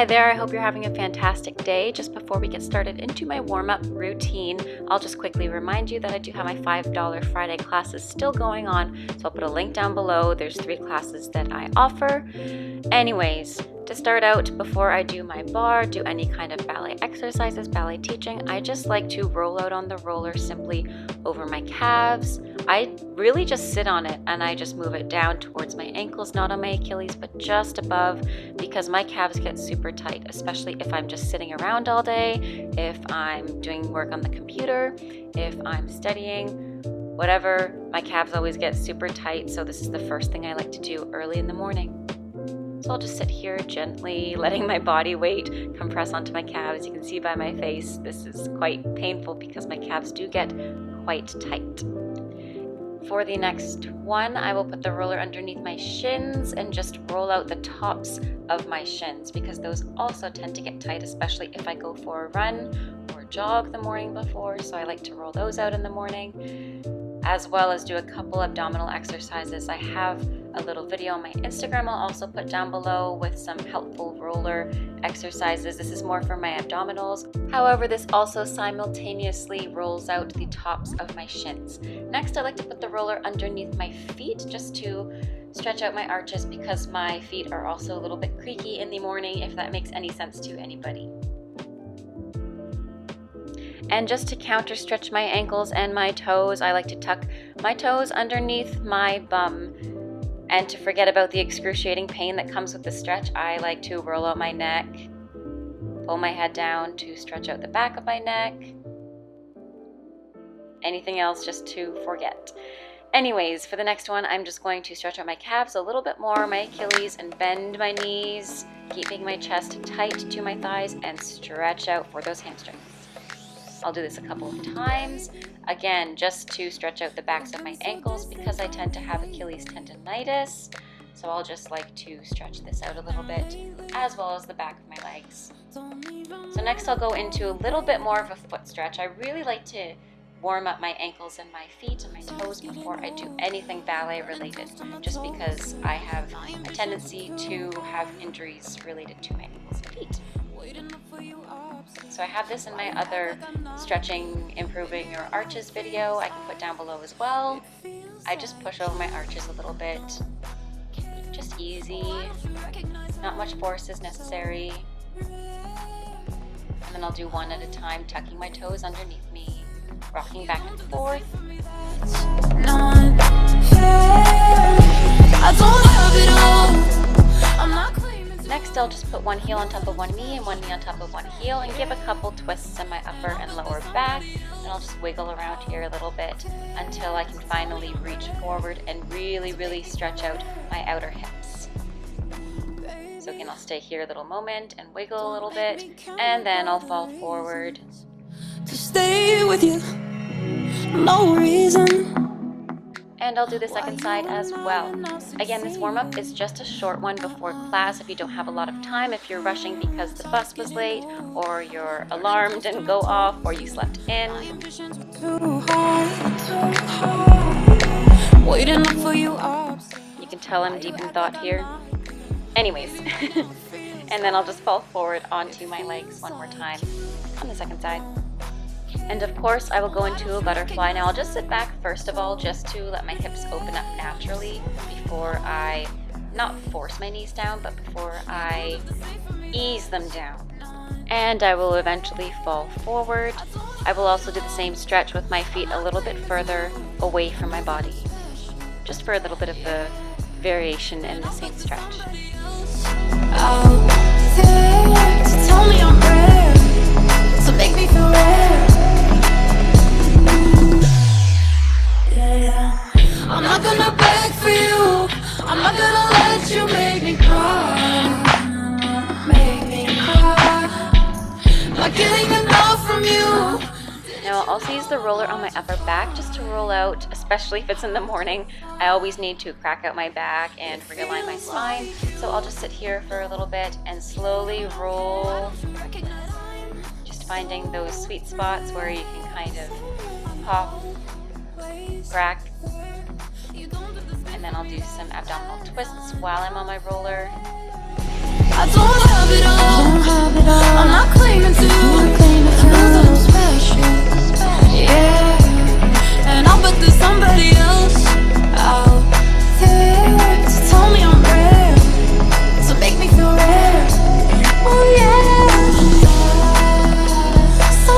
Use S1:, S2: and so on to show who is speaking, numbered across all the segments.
S1: Hi there, I hope you're having a fantastic day. Just before we get started into my warm-up routine, I'll just quickly remind you that I do have my $5 Friday classes still going on, so I'll put a link down below. There's 3 classes that I offer. Anyways, to start out, before I do my bar, do any kind of ballet exercises, ballet teaching, I just like to roll out on the roller simply over my calves. I really just sit on it and I just move it down towards my ankles, not on my Achilles, but just above, because my calves get super tight, especially if I'm just sitting around all day, if I'm doing work on the computer, if I'm studying, whatever, my calves always get super tight. So this is the first thing I like to do early in the morning. So I'll just sit here gently, letting my body weight compress onto my calves. You can see by my face, this is quite painful because my calves do get quite tight. For the next one, I will put the roller underneath my shins and just roll out the tops of my shins because those also tend to get tight, especially if I go for a run or jog the morning before. So I like to roll those out in the morning, as well as do a couple abdominal exercises. I have a little video on my Instagram I'll also put down below with some helpful roller exercises. This is more for my abdominals. However, this also simultaneously rolls out the tops of my shins. Next, I like to put the roller underneath my feet just to stretch out my arches because my feet are also a little bit creaky in the morning, if that makes any sense to anybody. And just to counter stretch my ankles and my toes, I like to tuck my toes underneath my bum. And to forget about the excruciating pain that comes with the stretch, I like to roll out my neck, pull my head down to stretch out the back of my neck. Anything else just to forget. Anyways, for the next one, I'm just going to stretch out my calves a little bit more, my Achilles, and bend my knees, keeping my chest tight to my thighs and stretch out for those hamstrings. I'll do this a couple of times. Again, just to stretch out the backs of my ankles because I tend to have Achilles tendonitis. So I'll just like to stretch this out a little bit, as well as the back of my legs. So next I'll go into a little bit more of a foot stretch. I really like to warm up my ankles and my feet and my toes before I do anything ballet related, just because I have a tendency to have injuries related to my ankles and feet. So I have this in my other stretching, improving your arches video I can put down below as well. I just push over my arches a little bit, just easy, not much force is necessary. And then I'll do one at a time, tucking my toes underneath me, rocking back and forth. Next, I'll just put one heel on top of one knee and one knee on top of one heel and give a couple twists in my upper and lower back. And I'll just wiggle around here a little bit until I can finally reach forward and really stretch out my outer hips. So again, I'll stay here a little moment and wiggle a little bit, and then I'll fall forward. To stay with you, no reason. And I'll do the second side as well. Again, this warm-up is just a short one before class if you don't have a lot of time, if you're rushing because the bus was late, or your alarm didn't go off, or you slept in. You can tell I'm deep in thought here. Anyways, and then I'll just fall forward onto my legs one more time on the second side. And of course, I will go into a butterfly. Now I'll just sit back first of all, just to let my hips open up naturally before I, not force my knees down, but before I ease them down. And I will eventually fall forward. I will also do the same stretch with my feet a little bit further away from my body, just for a little bit of the variation in the same stretch. Out there to tell me I'm rare, so make me feel rare. I'm not gonna beg for you, I'm not gonna let you make me cry, not getting enough from you. Now I'll also use the roller on my upper back just to roll out, especially if it's in the morning. I always need to crack out my back and realign my spine, so I'll just sit here for a little bit and slowly roll, just finding those sweet spots where you can kind of pop, crack, and then I'll do some abdominal twists while I'm on my roller.
S2: I don't have it all. I'm not claiming to, 'cause I'm special. Yeah, and I'll bet there's somebody else out there to tell me I'm rare, to make me feel rare. Oh yeah, so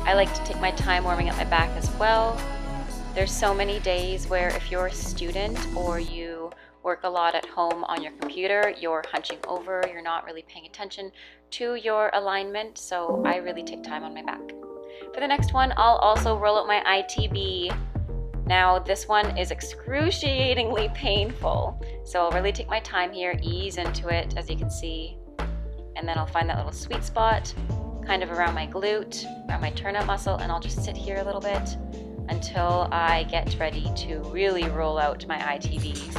S1: I like to take my time warming up my back as well. There's so many days where if you're a student or you work a lot at home on your computer, you're hunching over, you're not really paying attention to your alignment, so I really take time on my back. For the next one, I'll also roll out my ITB. Now this one is excruciatingly painful, so I'll really take my time here, ease into it as you can see, and then I'll find that little sweet spot kind of around my glute, around my turn-up muscle, and I'll just sit here a little bit until I get ready to really roll out my ITBs.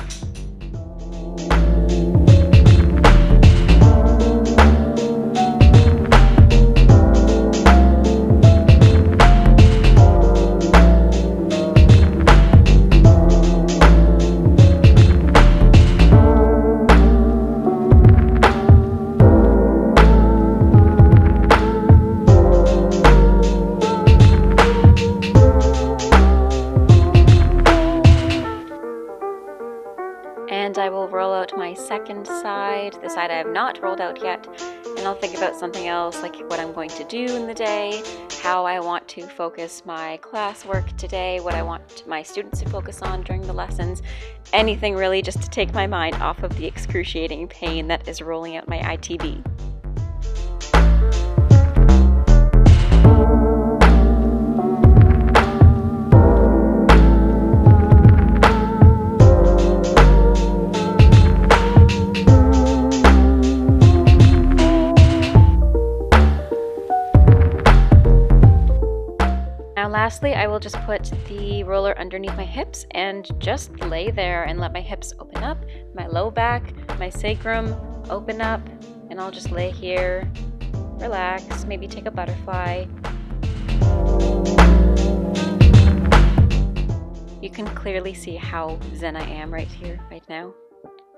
S1: And I will roll out my second side, the side I have not rolled out yet, and I'll think about something else, like what I'm going to do in the day, how I want to focus my classwork today, what I want my students to focus on during the lessons, anything really just to take my mind off of the excruciating pain that is rolling out my ITB. Now lastly, I will just put the roller underneath my hips and just lay there and let my hips open up, my low back, my sacrum open up, and I'll just lay here, relax, maybe take a butterfly. You can clearly see how zen I am right here, right now.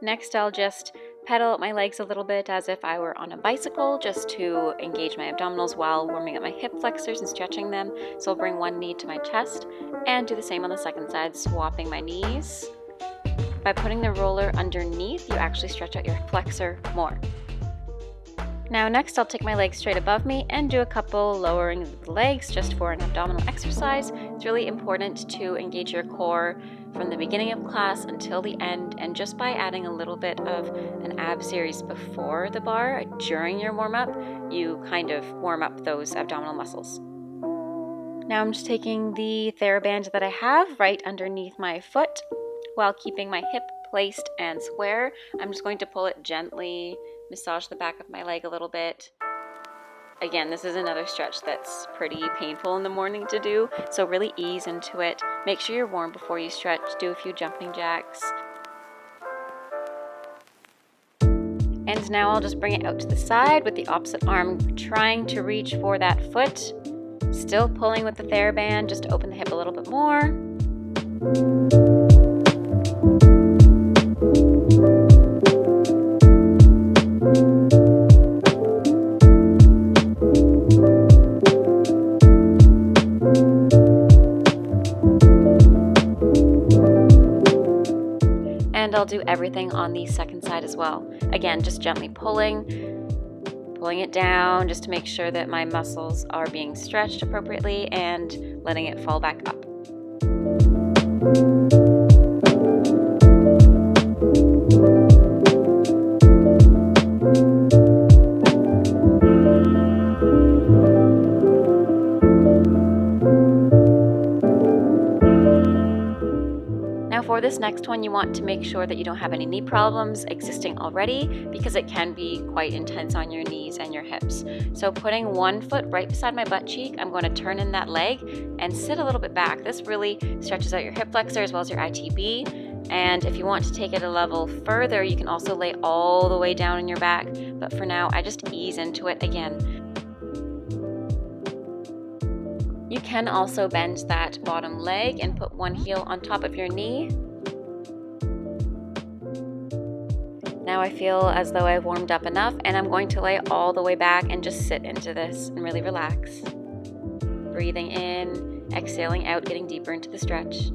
S1: Next, I'll just pedal my legs a little bit as if I were on a bicycle, just to engage my abdominals while warming up my hip flexors and stretching them. So I'll bring one knee to my chest and do the same on the second side, swapping my knees. By putting the roller underneath, you actually stretch out your flexor more. Now next, I'll take my legs straight above me and do a couple lowering of the legs just for an abdominal exercise. It's really important to engage your core from the beginning of class until the end, and just by adding a little bit of an ab series before the bar during your warm-up, you kind of warm up those abdominal muscles. Now I'm just taking the TheraBand that I have right underneath my foot while keeping my hip placed and square. I'm just going to pull it gently, massage the back of my leg a little bit. Again, this is another stretch that's pretty painful in the morning to do, so really ease into it. Make sure you're warm before you stretch. Do a few jumping jacks. And now I'll just bring it out to the side with the opposite arm, trying to reach for that foot. Still pulling with the TheraBand, just to open the hip a little bit more. And I'll do everything on the second side as well. Again, just gently pulling it down just to make sure that my muscles are being stretched appropriately and letting it fall back up. For this next one, you want to make sure that you don't have any knee problems existing already, because it can be quite intense on your knees and your hips. So putting one foot right beside my butt cheek, I'm going to turn in that leg and sit a little bit back. This really stretches out your hip flexor as well as your ITB. And if you want to take it a level further, you can also lay all the way down in your back. But for now, I just ease into it again. You can also bend that bottom leg and put one heel on top of your knee. Now I feel as though I've warmed up enough, and I'm going to lay all the way back and just sit into this and really relax. Breathing in, exhaling out, getting deeper into the stretch.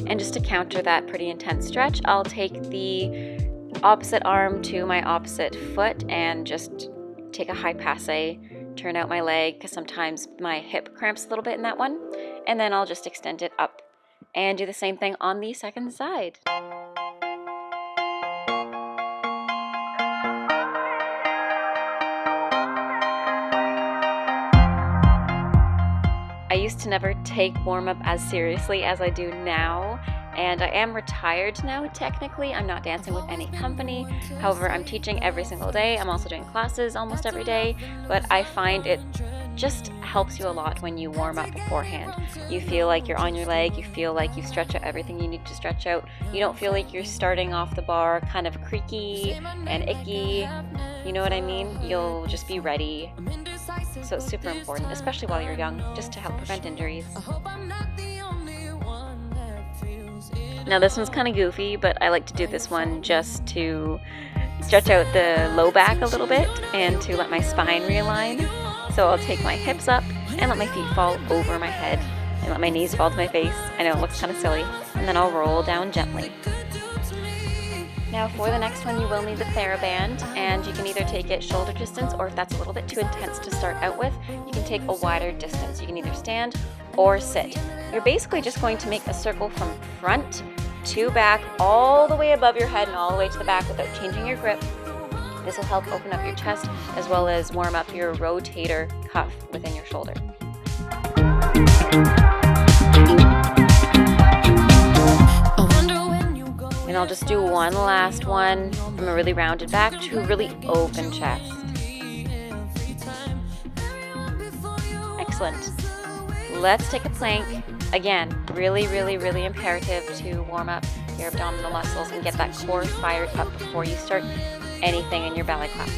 S1: And just to counter that pretty intense stretch, I'll take the opposite arm to my opposite foot and just take a high passe, turn out my leg because sometimes my hip cramps a little bit in that one, and then I'll just extend it up and do the same thing on the second side. I used to never take warm-up as seriously as I do now, and I am retired now technically. I'm not dancing with any company. However, I'm teaching every single day. I'm also doing classes almost every day, but I find it just helps you a lot when you warm up beforehand. You feel like you're on your leg, you feel like you stretch out everything you need to stretch out. You don't feel like you're starting off the bar kind of creaky and icky. You know what I mean? You'll just be ready. So it's super important, especially while you're young, just to help prevent injuries. Now this one's kind of goofy, but I like to do this one just to stretch out the low back a little bit and to let my spine realign. So I'll take my hips up and let my feet fall over my head and let my knees fall to my face. I know it looks kind of silly. And then I'll roll down gently. Now for the next one, you will need the TheraBand, and you can either take it shoulder distance, or if that's a little bit too intense to start out with, you can take a wider distance. You can either stand or sit. You're basically just going to make a circle from front to back, all the way above your head and all the way to the back without changing your grip. This will help open up your chest as well as warm up your rotator cuff within your shoulder. And I'll just do one last one from a really rounded back to a really open chest. Excellent. Let's take a plank. Again, really, really, really imperative to warm up your abdominal muscles and get that core fired up before you start anything in your ballet class.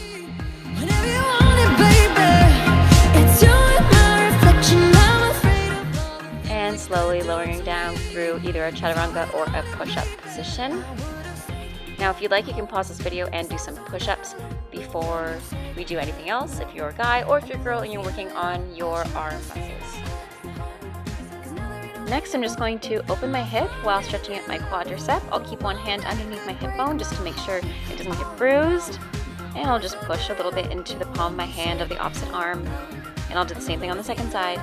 S1: And slowly lowering down through either a chaturanga or a push-up position. Now if you'd like, you can pause this video and do some push-ups before we do anything else, if you're a guy, or if you're a girl and you're working on your arm muscles. Next, I'm just going to open my hip while stretching out my quadricep. I'll keep one hand underneath my hip bone just to make sure it doesn't get bruised. And I'll just push a little bit into the palm of my hand of the opposite arm. And I'll do the same thing on the second side.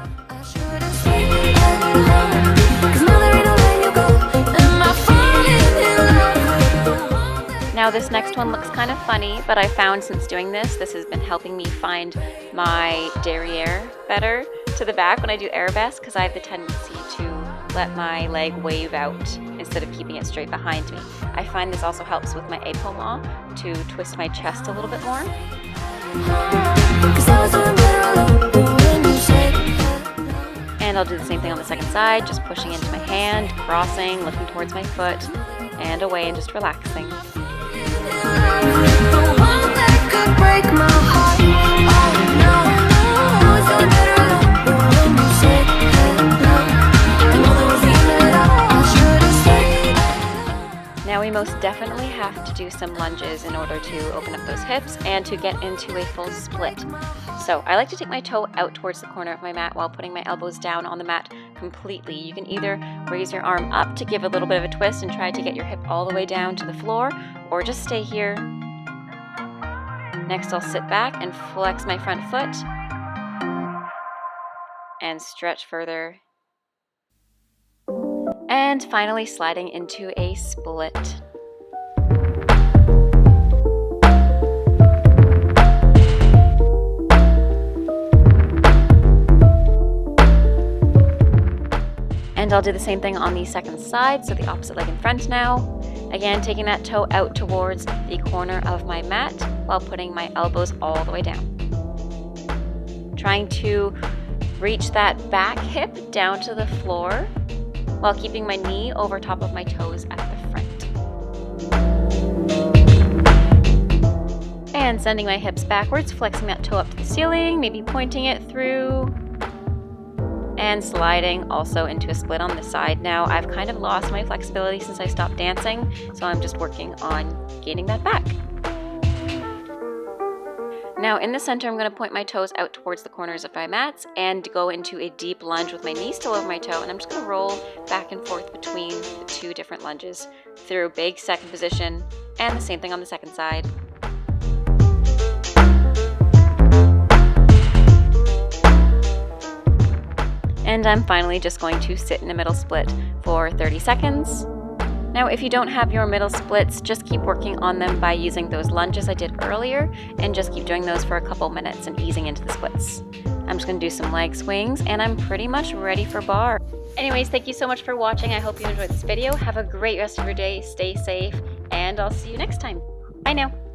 S1: Now this next one looks kind of funny, but I found since doing this has been helping me find my derriere better to the back when I do arabesque, because I have the tendency to let my leg wave out instead of keeping it straight behind me. I find this also helps with my épaulement to twist my chest a little bit more. And I'll do the same thing on the second side, just pushing into my hand, crossing, looking towards my foot, and away, and just relaxing. Now we most definitely have to do some lunges in order to open up those hips and to get into a full split. So I like to take my toe out towards the corner of my mat while putting my elbows down on the mat completely. You can either raise your arm up to give a little bit of a twist and try to get your hip all the way down to the floor, or just stay here. Next, I'll sit back and flex my front foot and stretch further. And finally sliding into a split. And I'll do the same thing on the second side, so the opposite leg in front now. Again, taking that toe out towards the corner of my mat while putting my elbows all the way down. Trying to reach that back hip down to the floor while keeping my knee over top of my toes at the front. And sending my hips backwards, flexing that toe up to the ceiling, maybe pointing it through. And sliding also into a split on the side. Now I've kind of lost my flexibility since I stopped dancing, so I'm just working on gaining that back. Now in the center, I'm going to point my toes out towards the corners of my mats and go into a deep lunge with my knee still over my toe, and I'm just going to roll back and forth between the two different lunges through big second position, and the same thing on the second side. And I'm finally just going to sit in a middle split for 30 seconds. Now, if you don't have your middle splits, just keep working on them by using those lunges I did earlier, and just keep doing those for a couple minutes and easing into the splits. I'm just going to do some leg swings, and I'm pretty much ready for bar. Anyways, thank you so much for watching. I hope you enjoyed this video. Have a great rest of your day. Stay safe, and I'll see you next time. Bye now.